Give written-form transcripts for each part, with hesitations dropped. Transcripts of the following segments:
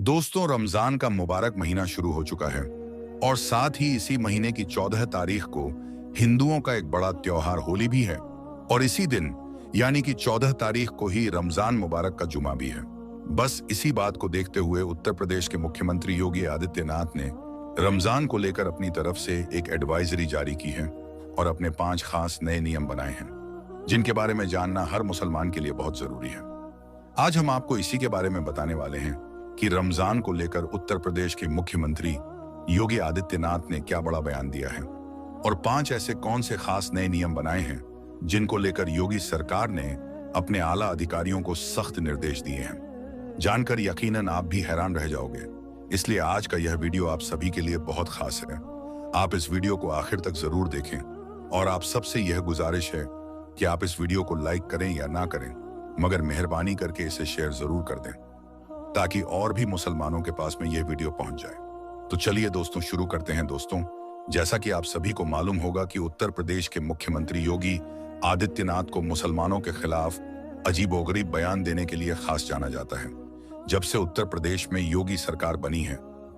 दोस्तों, रमजान का मुबारक महीना शुरू हो चुका है और साथ ही इसी महीने की 14 तारीख को हिंदुओं का एक बड़ा त्योहार होली भी है। और इसी दिन यानी कि 14 तारीख को ही रमजान मुबारक का जुमा भी है। बस इसी बात को देखते हुए उत्तर प्रदेश के मुख्यमंत्री योगी आदित्यनाथ ने रमजान को लेकर अपनी तरफ से एक एडवाइजरी जारी की है और अपने 5 खास नए नियम बनाए हैं, जिनके बारे में जानना हर मुसलमान के लिए बहुत जरूरी है। आज हम आपको इसी के बारे में बताने वाले हैं कि रमजान को लेकर उत्तर प्रदेश के मुख्यमंत्री योगी आदित्यनाथ ने क्या बड़ा बयान दिया है और 5 ऐसे कौन से खास नए नियम बनाए हैं जिनको लेकर योगी सरकार ने अपने आला अधिकारियों को सख्त निर्देश दिए हैं। जानकर यकीनन आप भी हैरान रह जाओगे, इसलिए आज का यह वीडियो आप सभी के लिए बहुत खास है। आप इस वीडियो को आखिर तक जरूर देखें और आप सबसे यह गुजारिश है कि आप इस वीडियो को लाइक करें या ना करें, मगर मेहरबानी करके इसे शेयर जरूर कर दें ताकि और भी मुसलमानों के पास में यह वीडियो पहुंच जाए। तो चलिए दोस्तों, शुरू करते हैं। दोस्तों, जैसा कि आप सभी को मालूम होगा कि उत्तर प्रदेश के मुख्यमंत्री योगी आदित्यनाथ को मुसलमानों के खिलाफ अजीबोगरीब बयान देने के लिए खास जाना जाता है। जब से उत्तर प्रदेश में योगी सरकार बनी है,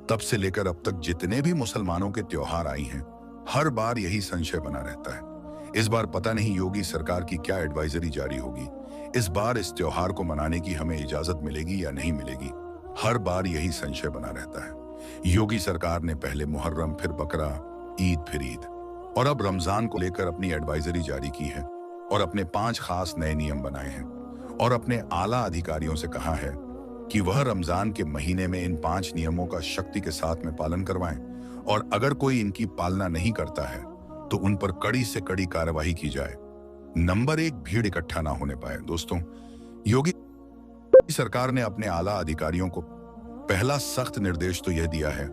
तब से लेकर अब तक जितने भी मुसलमानों के त्योहार आई हैं, हर बार यही संशय बना रहता है। इस बार पता नहीं योगी सरकार की क्या एडवाइजरी जारी होगी। इस बार इस त्योहार को मनाने की हमें इजाजत मिलेगी या नहीं मिलेगी, हर बार यही संशय बना रहता है। योगी सरकार ने पहले मुहर्रम, फिर बकरा ईद, फिर ईद और अब रमजान को लेकर अपनी एडवाइजरी जारी की है और अपने 5 खास नए नियम बनाए हैं और अपने आला अधिकारियों से कहा है कि वह रमजान के महीने में इन 5 नियमों का शक्ति के साथ में पालन करवाएं और अगर कोई इनकी पालना नहीं करता है तो उन पर कड़ी से कड़ी कार्रवाई की जाए। नंबर 1, भीड़ इकट्ठा ना होने पाए। दोस्तों, योगी सरकार ने अपने आला अधिकारियों को पहला सख्त निर्देश तो यह दिया है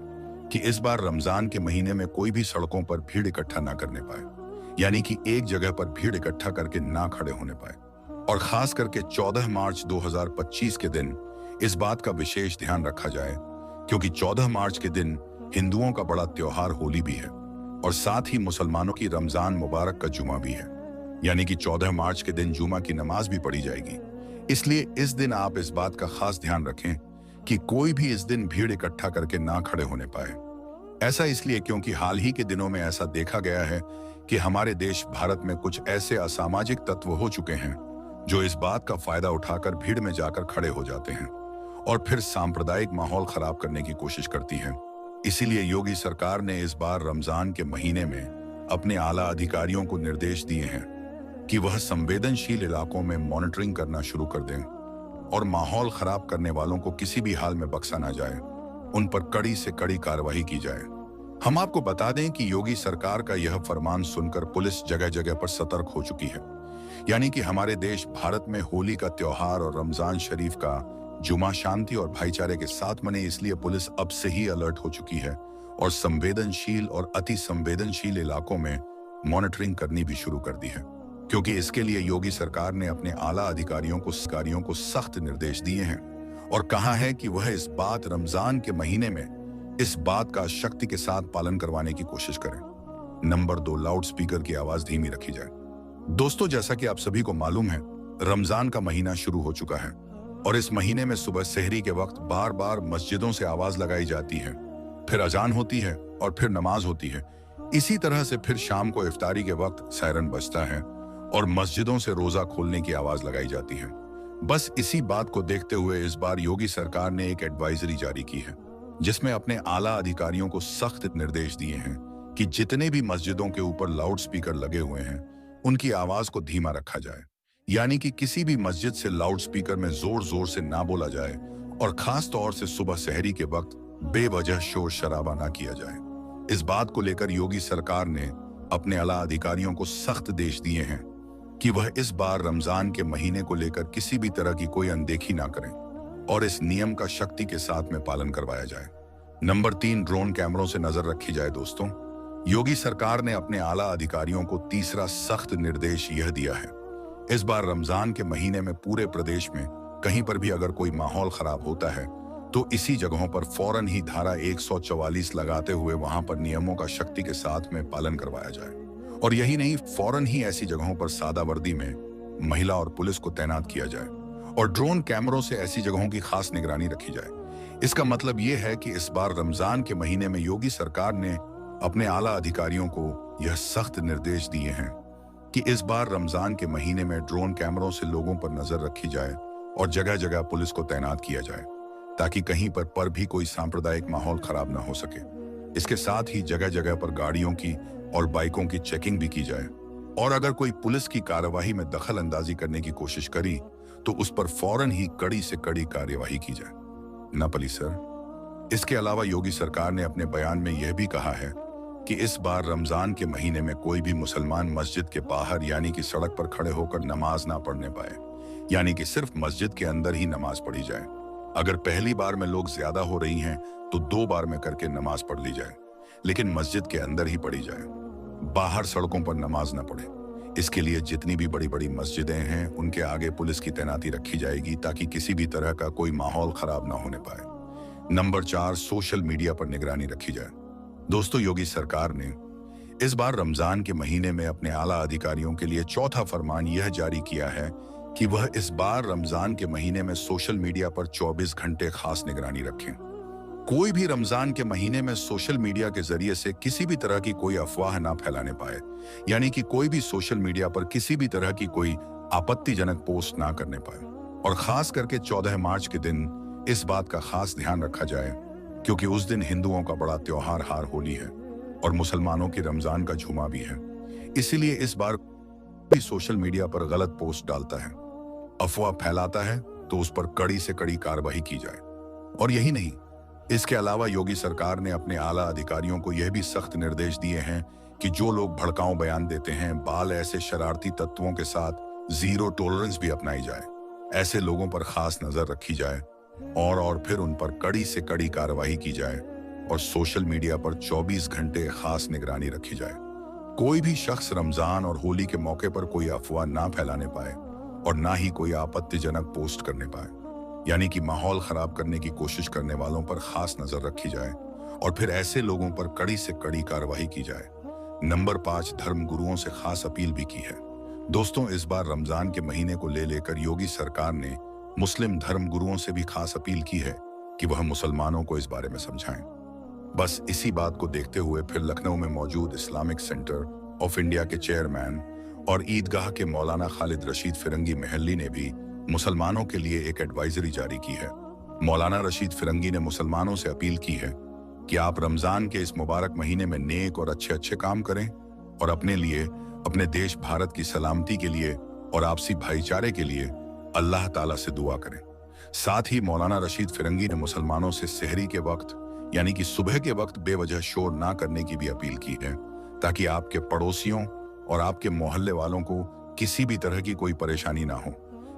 कि इस बार रमजान के महीने में कोई भी सड़कों पर भीड़ इकट्ठा ना करने पाए, यानी कि एक जगह पर भीड़ इकट्ठा करके ना खड़े होने पाए। और खास करके 14 मार्च 2025 के दिन इस बात का विशेष ध्यान रखा जाए, क्योंकि 14 मार्च के दिन हिंदुओं का बड़ा त्योहार होली भी है और साथ ही मुसलमानों की रमजान मुबारक का जुमा भी है, यानी कि 14 मार्च के दिन जुमा की नमाज भी पढ़ी जाएगी। इसलिए इस दिन आप इस बात का खास ध्यान रखें कि कोई भी इस दिन भीड़ इकट्ठा करके ना खड़े होने पाए। ऐसा इसलिए क्योंकि हाल ही के दिनों में ऐसा देखा गया है कि हमारे देश भारत में कुछ ऐसे असामाजिक तत्व हो चुके हैं जो इस बात का फायदा उठाकर भीड़ में जाकर खड़े हो जाते हैं और फिर सांप्रदायिक माहौल खराब करने की कोशिश करती है। इसीलिए योगी सरकार ने इस बार रमजान के महीने में अपने आला अधिकारियों को निर्देश दिए हैं कि वह संवेदनशील इलाकों में मॉनिटरिंग करना शुरू कर दें और माहौल खराब करने वालों को किसी भी हाल में बख्शा ना जाए, उन पर कड़ी से कड़ी कार्रवाई की जाए। हम आपको बता दें कि योगी सरकार का यह फरमान सुनकर पुलिस जगह जगह पर सतर्क हो चुकी है, यानी कि हमारे देश भारत में होली का त्योहार और रमजान शरीफ का जुमा शांति और भाईचारे के साथ मने, इसलिए पुलिस अब से ही अलर्ट हो चुकी है और संवेदनशील और अति संवेदनशील इलाकों में मॉनिटरिंग करनी भी शुरू कर दी है, क्योंकि इसके लिए योगी सरकार ने अपने आला अधिकारियों को सख्त निर्देश दिए हैं और कहा है कि वह इस बात रमजान के महीने में इस बात का शक्ति के साथ पालन करवाने की कोशिश करें। नंबर 2, लाउड स्पीकर की आवाज धीमी रखी जाए। दोस्तों, जैसा कि आप सभी को मालूम है, रमजान का महीना शुरू हो चुका है और इस महीने में सुबह सहरी के वक्त बार बार मस्जिदों से आवाज लगाई जाती है, फिर अजान होती है और फिर नमाज होती है। इसी तरह से फिर शाम को इफ्तारी के वक्त सायरन बजता है और मस्जिदों से रोजा खोलने की आवाज लगाई जाती है। बस इसी बात को देखते हुए इस बार योगी सरकार ने एक एडवाइजरी जारी की है, जिसमें अपने आला अधिकारियों को सख्त निर्देश दिए हैं कि जितने भी मस्जिदों के ऊपर लाउड स्पीकर लगे हुए हैं, उनकी आवाज को धीमा रखा जाए, यानी कि किसी भी मस्जिद से लाउड स्पीकर में जोर जोर से ना बोला जाए और खास तौर से सुबह सहरी के वक्त बेवजह शोर शराबा ना किया जाए। इस बात को लेकर योगी सरकार ने अपने आला अधिकारियों को सख्त देश दिए हैं कि वह इस बार रमजान के महीने को लेकर किसी भी तरह की कोई अनदेखी ना करें और इस नियम का शक्ति के साथ में पालन करवाया जाए। नंबर 3, ड्रोन कैमरों से नजर रखी जाए। दोस्तों, योगी सरकार ने अपने आला अधिकारियों को तीसरा सख्त निर्देश यह दिया है, इस बार रमजान के महीने में पूरे प्रदेश में कहीं पर भी अगर कोई माहौल खराब होता है तो इसी जगहों पर फौरन ही धारा 144 लगाते हुए वहां पर नियमों का शक्ति के साथ में पालन करवाया जाए। और यही नहीं, फौरन ही ऐसी जगहों पर सादा वर्दी में महिला और पुलिस को तैनात किया जाए और ड्रोन कैमरों से ऐसी जगहों की खास निगरानी रखी जाए। इसका मतलब ये है कि इस बार रमजान के महीने में योगी सरकार ने अपने आला अधिकारियों को यह सख्त निर्देश दिए हैं कि इस बार रमजान के महीने में ड्रोन कैमरों से लोगों पर नजर रखी जाए और जगह जगह पुलिस को तैनात किया जाए ताकि कहीं पर भी कोई सांप्रदायिक माहौल खराब ना हो सके। इसके साथ ही जगह जगह पर गाड़ियों की और बाइकों की चेकिंग भी की जाए और अगर कोई पुलिस की कार्यवाही में दखल अंदाजी करने की कोशिश करी तो उस पर फौरन ही कड़ी से कड़ी कार्यवाही की जाए। ना पली सर। इसके अलावा योगी सरकार ने अपने बयान में यह भी कहा है कि इस बार रमजान के महीने में कोई भी मुसलमान मस्जिद के बाहर यानी कि सड़क पर खड़े होकर नमाज ना पढ़ने पाए, यानी कि सिर्फ मस्जिद के अंदर ही नमाज पढ़ी जाए। अगर पहली बार में लोग ज्यादा हो रही हैं तो 2 बार में करके नमाज पढ़ ली जाए, लेकिन मस्जिद के अंदर ही पढ़ी जाए, बाहर सड़कों पर नमाज न पढ़े। इसके लिए जितनी भी बड़ी बड़ी मस्जिदें हैं उनके आगे पुलिस की तैनाती रखी जाएगी ताकि किसी भी तरह का कोई माहौल खराब ना होने पाए। नंबर 4, सोशल मीडिया पर निगरानी रखी जाए। दोस्तों, योगी सरकार ने इस बार रमजान के महीने में अपने आला अधिकारियों के लिए चौथा फरमान यह जारी किया है कि वह इस बार रमजान के महीने में सोशल मीडिया पर 24 घंटे खास निगरानी रखें। कोई भी रमजान के महीने में सोशल मीडिया के जरिए से किसी भी तरह की कोई अफवाह ना फैलाने पाए, यानी कि कोई भी सोशल मीडिया पर किसी भी तरह की कोई आपत्तिजनक पोस्ट ना करने पाए। और खास करके 14 मार्च के दिन इस बात का खास ध्यान रखा जाए क्योंकि उस दिन हिंदुओं का बड़ा त्योहार होली है और मुसलमानों की रमजान का जुमा भी है। इसीलिए इस बार भी सोशल मीडिया पर गलत पोस्ट डालता है, अफवाह फैलाता है तो उस पर कड़ी से कड़ी कार्रवाई की जाए। और यही नहीं, इसके अलावा योगी सरकार ने अपने आला अधिकारियों को यह भी सख्त निर्देश दिए हैं कि जो लोग भड़काऊ बयान देते हैं बाल ऐसे शरारती तत्वों के साथ जीरो टॉलरेंस भी अपनाई जाए। ऐसे लोगों पर खास नजर रखी जाए और फिर उन पर कड़ी से कड़ी कार्रवाई की जाए और सोशल मीडिया पर 24 घंटे खास निगरानी रखी जाए। कोई भी शख्स रमजान और होली के मौके पर कोई अफवाह ना फैलाने पाए और ना ही कोई आपत्तिजनक पोस्ट करने पाए, यानी कि माहौल खराब करने की कोशिश करने वालों पर खास नजर रखी जाए और फिर ऐसे लोगों पर कड़ी से कड़ी कार्रवाई की जाए। नंबर 5, धर्म गुरुओं से खास अपील भी की है। दोस्तों, इस बार रमजान के महीने को लेकर योगी सरकार ने मुस्लिम धर्म गुरुओं से भी खास अपील की है कि वह मुसलमानों को इस बारे में समझाएं। बस इसी बात को देखते हुए फिर लखनऊ में मौजूद इस्लामिक सेंटर ऑफ इंडिया के चेयरमैन और ईदगाह के मौलाना खालिद रशीद फिरंगी महल्ली ने भी मुसलमानों के लिए एक एडवाइजरी जारी की है। मौलाना रशीद फिरंगी ने मुसलमानों से अपील की है कि आप रमजान के इस मुबारक महीने में नेक और अच्छे अच्छे काम करें और अपने लिए, अपने देश भारत की सलामती के लिए और आपसी भाईचारे के लिए अल्लाह ताला से दुआ करें। साथ ही मौलाना रशीद फिरंगी ने मुसलमानों से सहरी के वक्त यानी कि सुबह के वक्त बेवजह शोर ना करने की भी अपील की है ताकि आपके पड़ोसियों और आपके मोहल्ले वालों को किसी भी तरह की कोई परेशानी ना हो,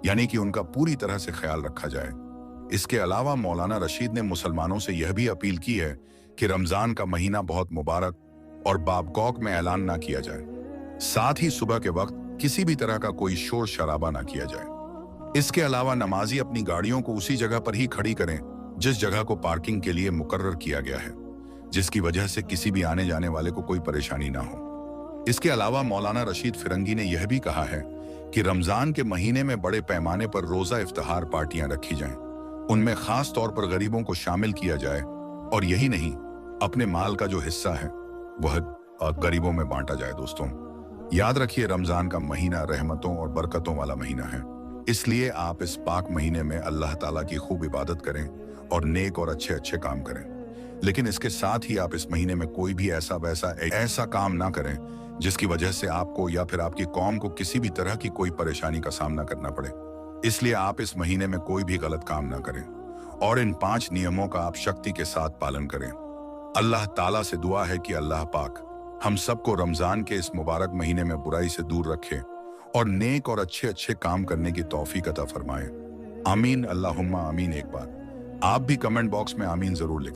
यानी कि उनका पूरी तरह से ख्याल रखा जाए। इसके अलावा मौलाना रशीद ने मुसलमानों से यह भी अपील की है कि रमजान का महीना बहुत मुबारक और बाबकौक में ऐलान ना किया जाए। साथ ही सुबह के वक्त किसी भी तरह का कोई शोर शराबा ना किया जाए। इसके अलावा नमाजी अपनी गाड़ियों को उसी जगह पर ही खड़ी करें जिस जगह को पार्किंग के लिए मुकर्रर किया गया है, जिसकी वजह से किसी भी आने जाने वाले को कोई परेशानी ना हो। इसके अलावा मौलाना रशीद फिरंगी ने यह भी कहा है कि रमजान के महीने में बड़े पैमाने पर रोजा इफ्तिहार पार्टियां रखी जाएं। उनमें खास तौर पर गरीबों को शामिल किया जाए और यही नहीं, अपने माल का जो हिस्सा है वह गरीबों में बांटा जाए। दोस्तों, याद रखिए, रमजान का महीना रहमतों और बरकतों वाला महीना है, इसलिए आप इस पाक महीने में अल्लाह ताला की खूब इबादत करें और नेक और अच्छे अच्छे काम करें। लेकिन इसके साथ ही आप इस महीने में कोई भी ऐसा काम ना करें जिसकी वजह से आपको या फिर आपकी कौम को किसी भी तरह की कोई परेशानी का सामना करना पड़े। इसलिए आप इस महीने में कोई भी गलत काम ना करें और इन 5 नियमों का आप शक्ति के साथ पालन करें। अल्लाह ताला से दुआ है कि अल्लाह पाक हम सबको रमजान के इस मुबारक महीने में बुराई से दूर रखे और नेक और अच्छे अच्छे काम करने की तौफीक अता फरमाए। आमीन, अल्लाहुम्मा आमीन। एक बार आप भी कमेंट बॉक्स में आमीन जरूर लिखें।